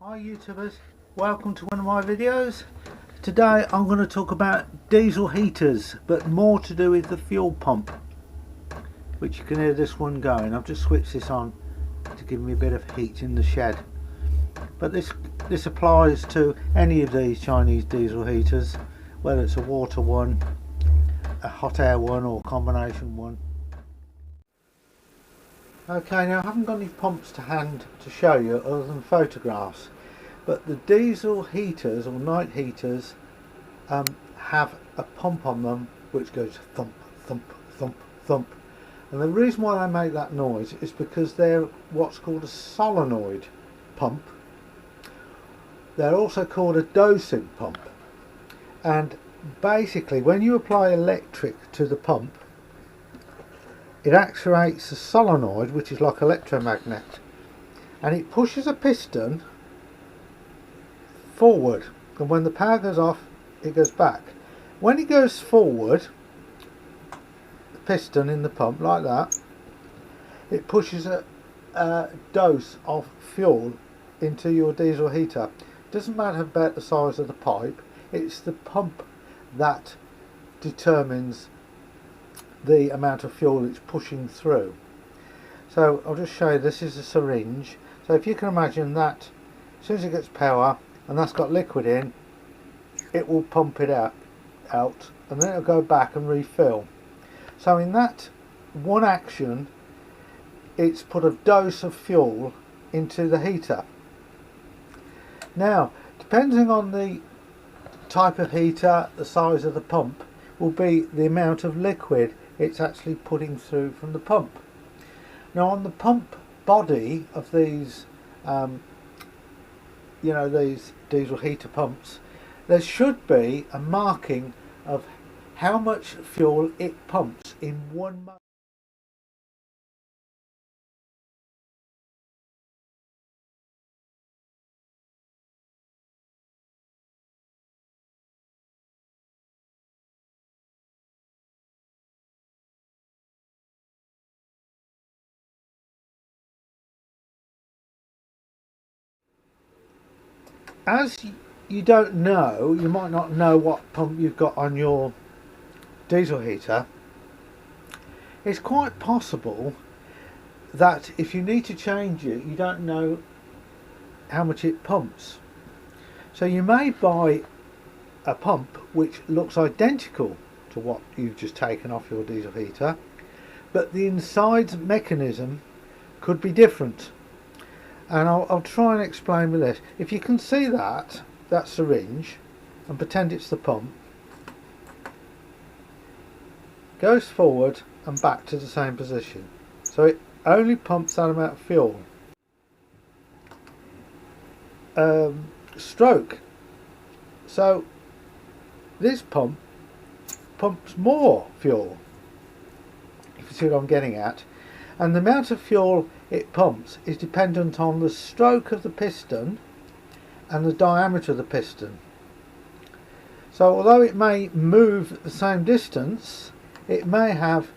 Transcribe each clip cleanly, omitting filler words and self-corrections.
Hi YouTubers, welcome to one of my videos. Today I'm going to talk about diesel heaters, but more to do with the fuel pump, which you can hear this one going. I've just switched this on to give me a bit of heat in the shed, but this applies to any of these Chinese diesel heaters, whether it's a water one, a hot air one, or combination one. Okay, now I haven't got any pumps to hand to show you other than photographs, but the diesel heaters or night heaters have a pump on them which goes thump, thump, thump, thump. And the reason why they make that noise is because they're what's called a solenoid pump. They're also called a dosing pump. And basically when you apply electric to the pump, it actuates a solenoid, which is like electromagnet, and it pushes a piston forward, and when the power goes off it goes back. When it goes forward, the piston in the pump like that, it pushes a dose of fuel into your diesel heater. Doesn't matter about the size of the pipe, it's the pump that determines the amount of fuel it's pushing through. So I'll just show you, this is a syringe. So if you can imagine that, as soon as it gets power and that's got liquid in, it will pump it out and then it'll go back and refill. So in that one action, it's put a dose of fuel into the heater. Now, depending on the type of heater, the size of the pump, will be the amount of liquid it's actually putting through from the pump. Now on the pump body of these these diesel heater pumps, there should be a marking of how much fuel it pumps in 1 month. As you don't know, you might not know what pump you've got on your diesel heater, it's quite possible that if you need to change it, you don't know how much it pumps. So you may buy a pump which looks identical to what you've just taken off your diesel heater, but the inside mechanism could be different. And I'll try and explain with this. If you can see that syringe and pretend it's the pump, goes forward and back to the same position, so it only pumps that amount of fuel. Stroke. So this pump pumps more fuel, if you see what I'm getting at, and the amount of fuel it pumps is dependent on the stroke of the piston and the diameter of the piston. So although it may move the same distance, it may have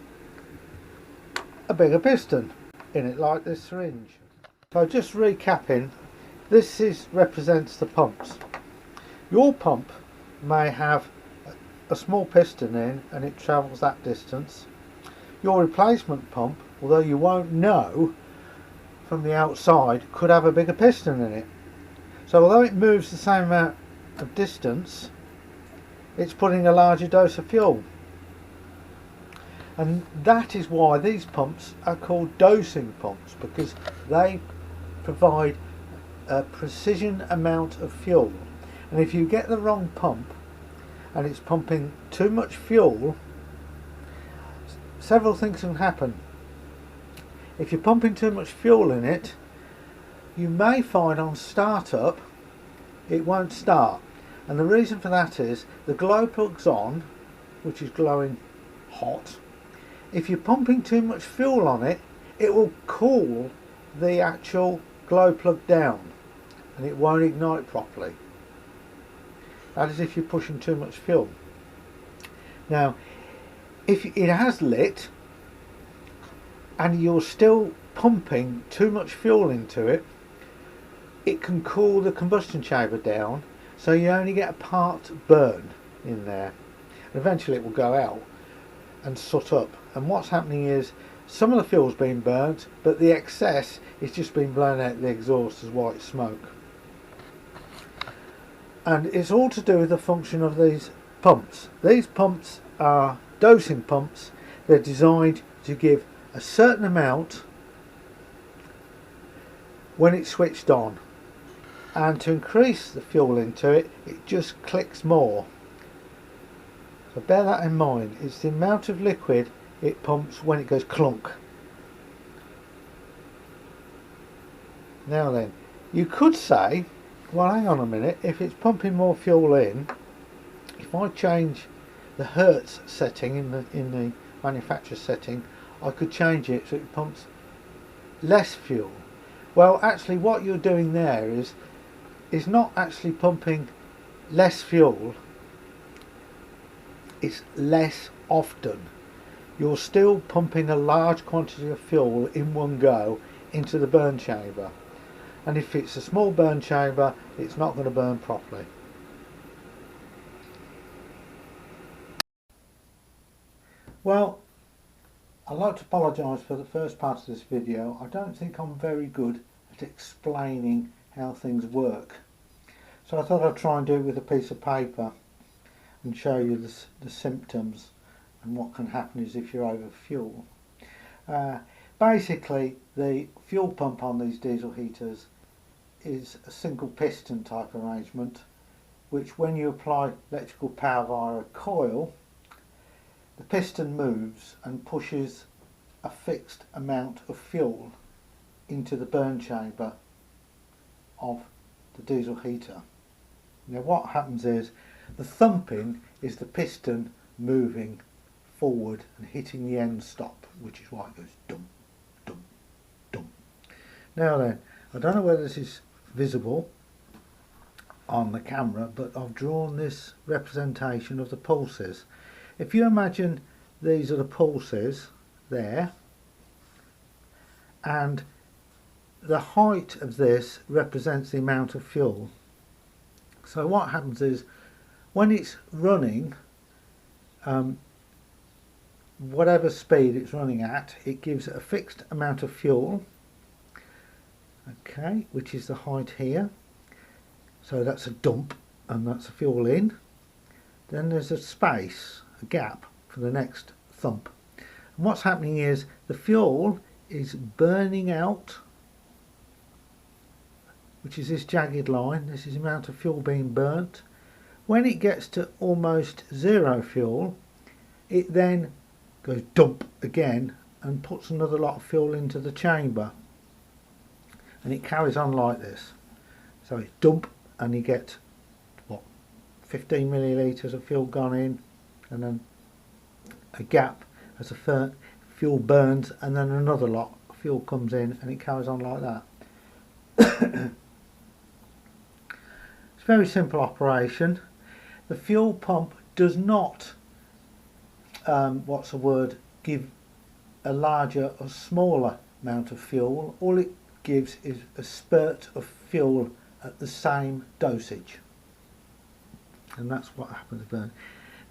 a bigger piston in it, like this syringe. So just recapping, this represents the pumps. Your pump may have a small piston in and it travels that distance. Your replacement pump, although you won't know from the outside, could have a bigger piston in it. So although it moves the same amount of distance, it's putting a larger dose of fuel. And that is why these pumps are called dosing pumps, because they provide a precision amount of fuel. And if you get the wrong pump and it's pumping too much fuel, several things can happen. If you're pumping too much fuel in it, you may find on startup it won't start, and the reason for that is the glow plug's on, which is glowing hot. If you're pumping too much fuel on it, it will cool the actual glow plug down and it won't ignite properly. That is if you're pushing too much fuel. Now if it has lit and you're still pumping too much fuel into it, it can cool the combustion chamber down, so you only get a part burn in there. Eventually it will go out and soot up, and what's happening is some of the fuel's been burnt, but the excess is just being blown out the exhaust as white smoke. And it's all to do with the function of these pumps. These pumps are dosing pumps. They're designed to give a certain amount when it's switched on, and to increase the fuel into it, it just clicks more. So bear that in mind. It's the amount of liquid it pumps when it goes clunk. Now then, you could say, well, hang on a minute, if it's pumping more fuel in, if I change the Hertz setting in the manufacturer setting, I could change it so it pumps less fuel. Well, actually what you're doing there is not actually pumping less fuel, it's less often. You're still pumping a large quantity of fuel in one go into the burn chamber, and if it's a small burn chamber, it's not going to burn properly. Well, I'd like to apologise for the first part of this video. I don't think I'm very good at explaining how things work, so I thought I'd try and do it with a piece of paper and show you the symptoms and what can happen is if you're over fuel. Basically, the fuel pump on these diesel heaters is a single piston type arrangement, which when you apply electrical power via a coil, the piston moves and pushes a fixed amount of fuel into the burn chamber of the diesel heater. Now what happens is the thumping is the piston moving forward and hitting the end stop, which is why it goes dum, dum, dum. Now then, I don't know whether this is visible on the camera, but I've drawn this representation of the pulses. If you imagine these are the pulses there, and the height of this represents the amount of fuel. So what happens is when it's running, whatever speed it's running at, it gives a fixed amount of fuel, okay, which is the height here. So that's a dump and that's a fuel in. Then there's a space, a gap for the next thump. And what's happening is the fuel is burning out, which is this jagged line. This is the amount of fuel being burnt. When it gets to almost zero fuel, it then goes dump again and puts another lot of fuel into the chamber, and it carries on like this. So it's dump and you get what, 15 millilitres of fuel gone in, and then a gap as the fuel burns, and then another lot of fuel comes in, and it carries on like that. It's a very simple operation. The fuel pump does not give a larger or smaller amount of fuel. All it gives is a spurt of fuel at the same dosage, and that's what happens to burn.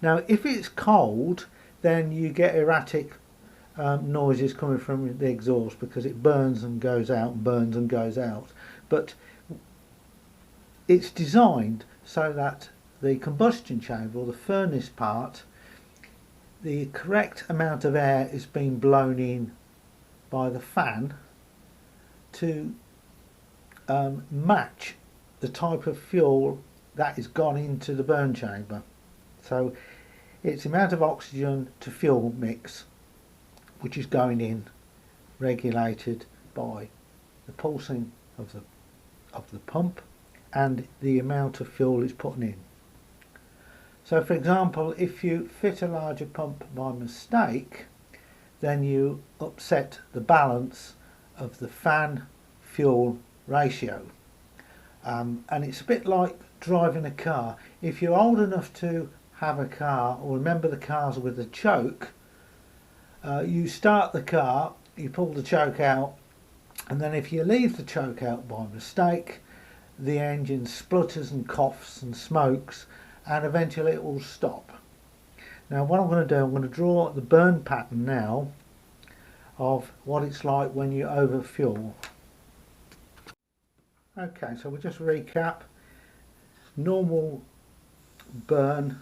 Now if it's cold, then you get erratic noises coming from the exhaust, because it burns and goes out and burns and goes out. But it's designed so that the combustion chamber, or the furnace part, the correct amount of air is being blown in by the fan to match the type of fuel that is gone into the burn chamber. So it's the amount of oxygen to fuel mix which is going in, regulated by the pulsing of the pump and the amount of fuel it's putting in. So for example, if you fit a larger pump by mistake, then you upset the balance of the fan fuel ratio, and it's a bit like driving a car. If you're old enough to have a car, or remember the cars with a choke, you start the car, you pull the choke out, and then if you leave the choke out by mistake, the engine splutters and coughs and smokes, and eventually it will stop. Now what I'm going to do, I'm going to draw the burn pattern now of what it's like when you overfuel. Okay, so we'll just recap. Normal burn,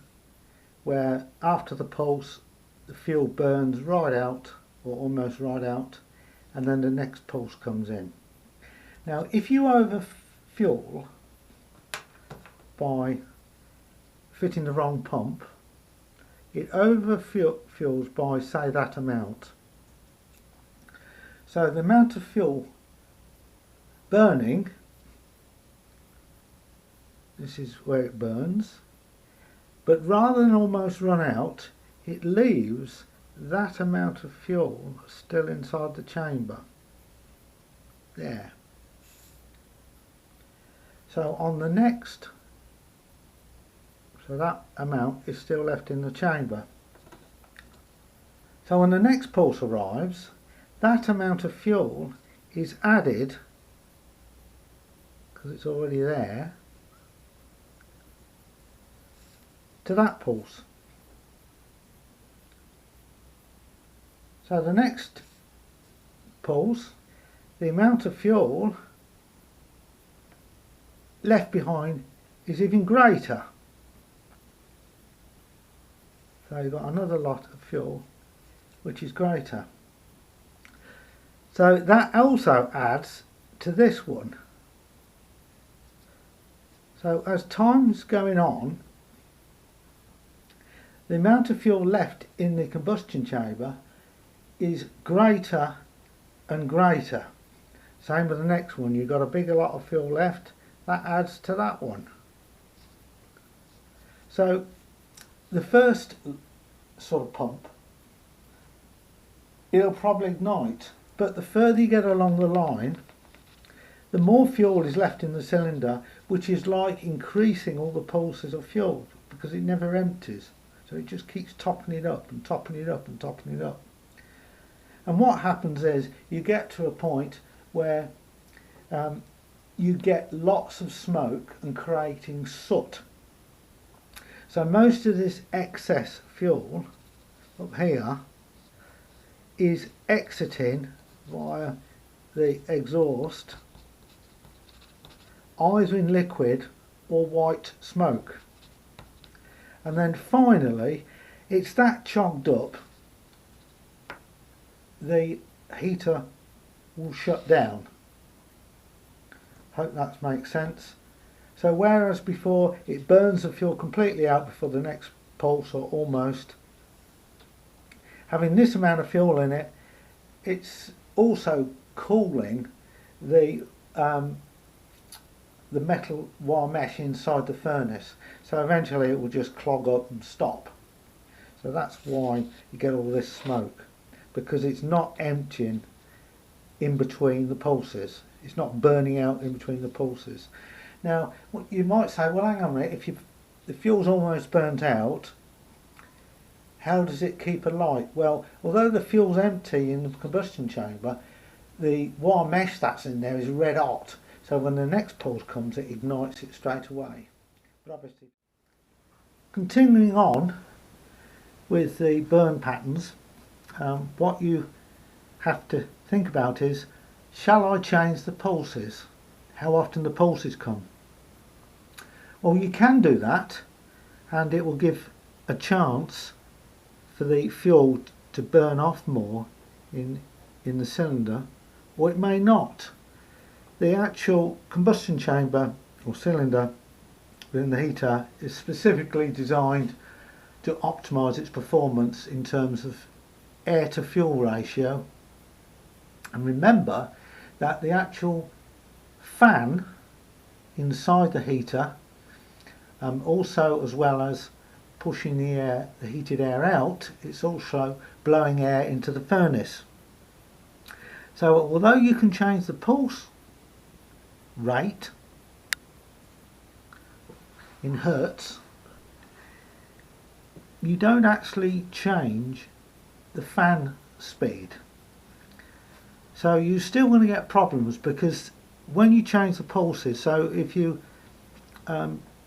where after the pulse the fuel burns right out, or almost right out, and then the next pulse comes in. Now if you overfuel by fitting the wrong pump, it overfuels by, say, that amount. So the amount of fuel burning, this is where it burns, but rather than almost run out, it leaves that amount of fuel still inside the chamber. There. So on the next, so that amount is still left in the chamber. So when the next pulse arrives, that amount of fuel is added, because it's already there, to that pulse. So the next pulse, the amount of fuel left behind is even greater. So you've got another lot of fuel which is greater. So that also adds to this one. So as time's going on, the amount of fuel left in the combustion chamber is greater and greater. Same with the next one, you've got a bigger lot of fuel left, that adds to that one. So the first sort of pump, it'll probably ignite, but the further you get along the line, the more fuel is left in the cylinder, which is like increasing all the pulses of fuel, because it never empties. So it just keeps topping it up and topping it up and topping it up. And what happens is you get to a point where you get lots of smoke and creating soot. So most of this excess fuel up here is exiting via the exhaust, either in liquid or white smoke. And then finally, it's that chogged up, the heater will shut down. Hope that makes sense. So whereas before it burns the fuel completely out before the next pulse, or almost, having this amount of fuel in it, it's also cooling the metal wire mesh inside the furnace, so eventually it will just clog up and stop. So that's why you get all this smoke, because it's not emptying in between the pulses, it's not burning out in between the pulses. Now you might say, well hang on a minute, if the fuel's almost burnt out, how does it keep alight? Well, although the fuel's empty in the combustion chamber, the wire mesh that's in there is red hot. So when the next pulse comes, it ignites it straight away. But obviously, continuing on with the burn patterns, what you have to think about is, shall I change the pulses? How often the pulses come? Well, you can do that, and it will give a chance for the fuel to burn off more in the cylinder, or it may not. The actual combustion chamber or cylinder within the heater is specifically designed to optimize its performance in terms of air to fuel ratio. And remember that the actual fan inside the heater, also as well as pushing the heated air out, it's also blowing air into the furnace. So although you can change the pulse rate in hertz, you don't actually change the fan speed. So you're still going to get problems, because when you change the pulses, so if you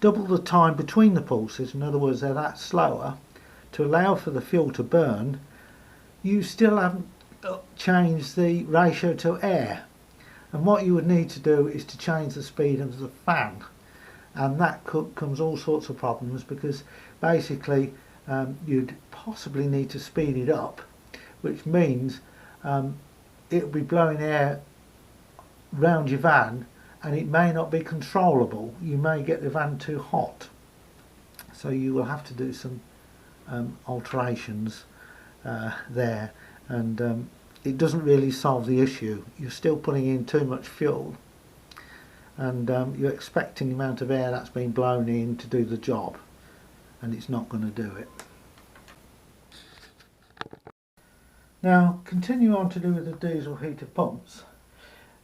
double the time between the pulses, in other words they're that slower, to allow for the fuel to burn, you still haven't changed the ratio to air. And what you would need to do is to change the speed of the fan, and that comes all sorts of problems, because basically you'd possibly need to speed it up, which means it'll be blowing air round your van and it may not be controllable. You may get the van too hot, so you will have to do some alterations there, and it doesn't really solve the issue. You're still putting in too much fuel, and you're expecting the amount of air that's been blown in to do the job, and it's not going to do it. Now, continue on to do with the diesel heater pumps.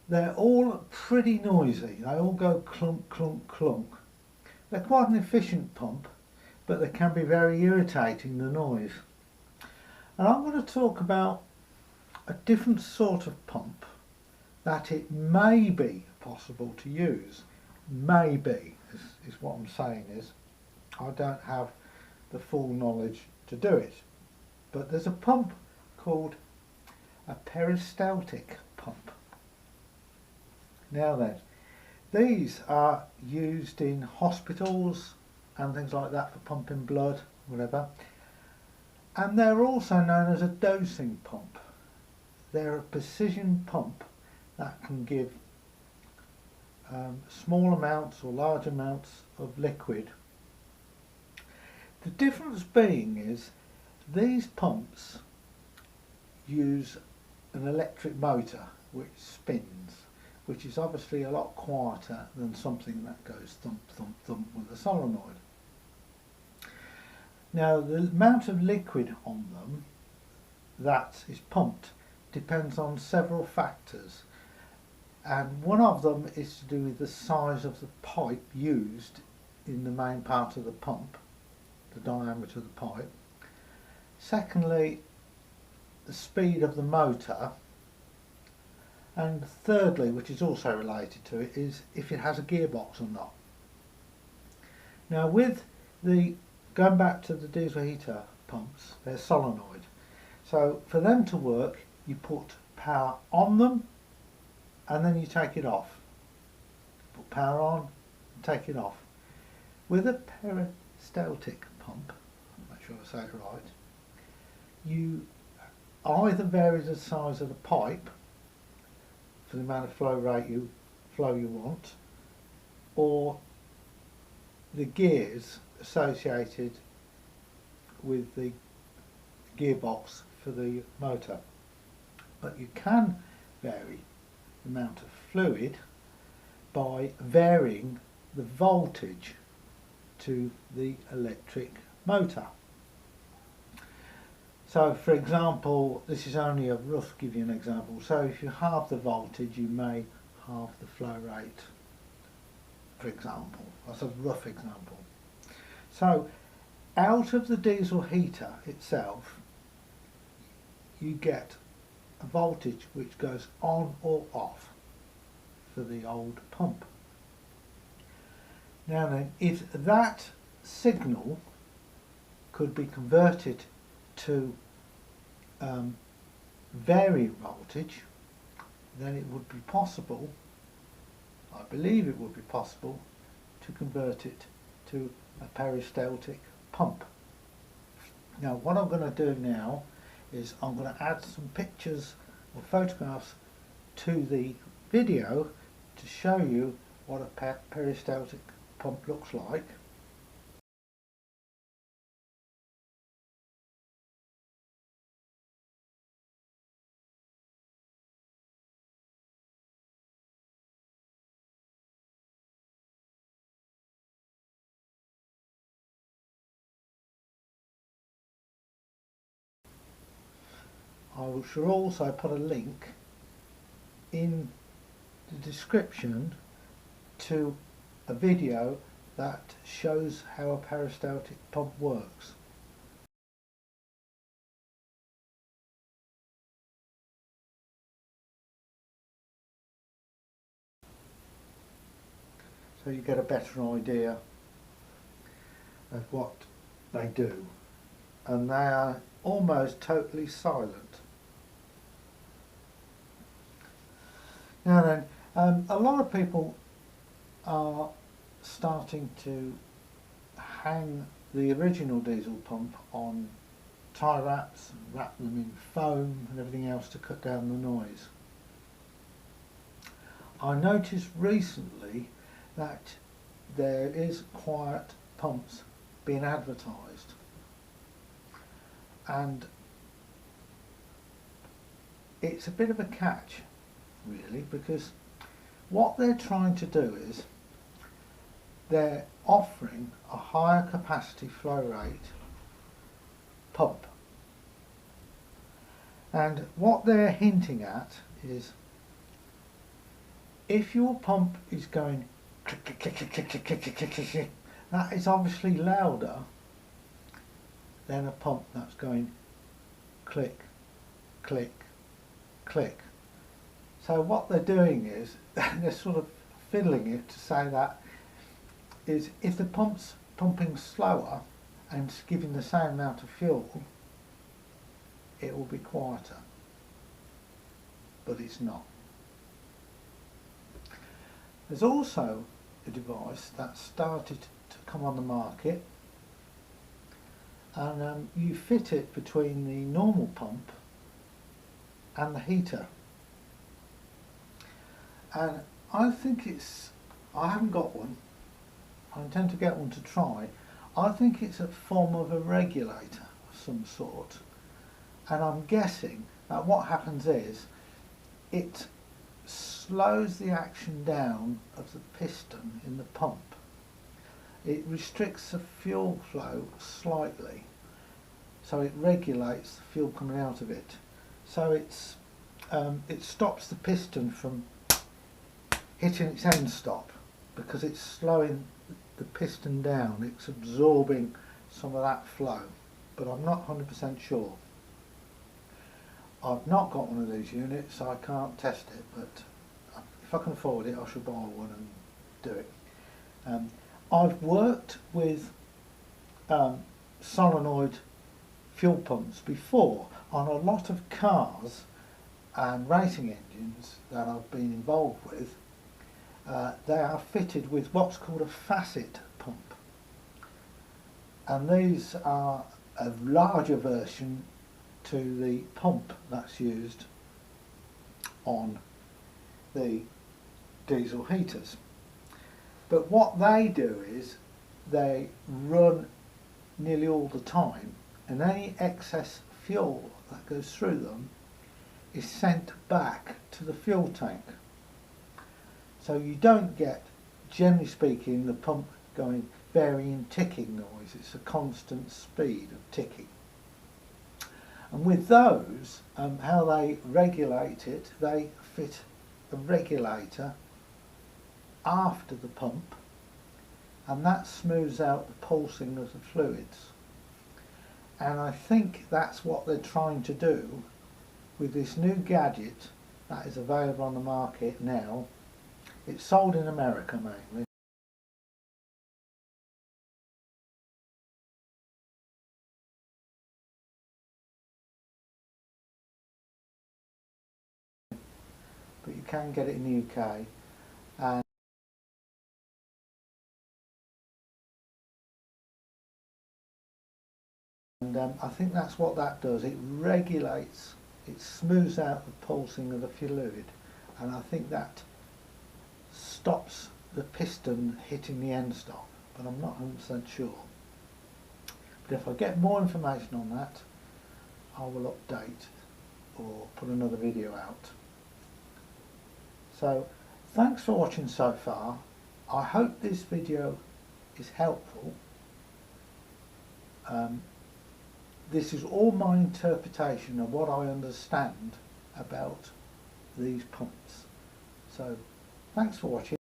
They're all pretty noisy. They all go clunk, clunk, clunk. They're quite an efficient pump, but they can be very irritating, the noise. And I'm going to talk about a different sort of pump that it may be possible to use. Maybe is what I'm saying is. I don't have the full knowledge to do it. But there's a pump called a peristaltic pump. Now then, these are used in hospitals and things like that for pumping blood, whatever. And they're also known as a dosing pump. They're a precision pump that can give small amounts or large amounts of liquid. The difference being is these pumps use an electric motor which spins, which is obviously a lot quieter than something that goes thump, thump, thump with a solenoid. Now, the amount of liquid on them that is pumped depends on several factors, and one of them is to do with the size of the pipe used in the main part of the pump, the diameter of the pipe. Secondly, the speed of the motor, and thirdly, which is also related to it, is if it has a gearbox or not. Now, with the going back to the diesel heater pumps, they're solenoid, so for them to work you put power on them and then you take it off. Put power on and take it off. With a peristaltic pump, I'll make sure I say it right, you either vary the size of the pipe for the amount of flow you want, or the gears associated with the gearbox for the motor. But you can vary the amount of fluid by varying the voltage to the electric motor. So, for example, this is only a rough, give you an example. So if you halve the voltage, you may halve the flow rate, for example. That's a rough example. So out of the diesel heater itself, you get a voltage which goes on or off for the old pump. Now then, if that signal could be converted to varying voltage, then it would be possible, I believe it would be possible, to convert it to a peristaltic pump. Now what I'm going to do now is I'm going to add some pictures or photographs to the video to show you what a peristaltic pump looks like. I shall also put a link in the description to a video that shows how a peristaltic pump works. so you get a better idea of what they do. And they are almost totally silent. Now then, a lot of people are starting to hang the original diesel pump on tie wraps and wrap them in foam and everything else to cut down the noise. I noticed recently that there is quiet pumps being advertised, and it's a bit of a catch really, because what they're trying to do is they're offering a higher capacity flow rate pump, and what they're hinting at is if your pump is going click, click, click, click, click, click, click, click, click, click, that is obviously louder than a pump that's going click, click, click. So what they're doing is they're sort of fiddling it to say that is if the pump's pumping slower and giving the same amount of fuel, it will be quieter, but it's not. There's also a device that started to come on the market, and you fit it between the normal pump and the heater. And I think I haven't got one, I intend to get one to try. I think it's a form of a regulator of some sort, and I'm guessing that what happens is it slows the action down of the piston in the pump. It restricts the fuel flow slightly, so it regulates the fuel coming out of it. So it stops the piston from hitting its end stop, because it's slowing the piston down, it's absorbing some of that flow, but I'm not 100% sure. I've not got one of these units, so I can't test it, but if I can afford it I should buy one and do it. I've worked with solenoid fuel pumps before on a lot of cars and racing engines that I've been involved with. They are fitted with what's called a facet pump, and these are a larger version to the pump that's used on the diesel heaters. But what they do is they run nearly all the time, and any excess fuel that goes through them is sent back to the fuel tank. So you don't get, generally speaking, the pump going varying ticking noise. It's a constant speed of ticking. And with those, how they regulate it, they fit a regulator after the pump, and that smooths out the pulsing of the fluids. And I think that's what they're trying to do with this new gadget that is available on the market now. It's sold in America mainly. But you can get it in the UK. And I think that's what that does. It regulates, it smooths out the pulsing of the fluid, and I think that stops the piston hitting the end stop, but I'm not 100% sure. But if I get more information on that, I will update or put another video out. So thanks for watching so far. I hope this video is helpful. This is all my interpretation of what I understand about these pumps. So thanks for watching.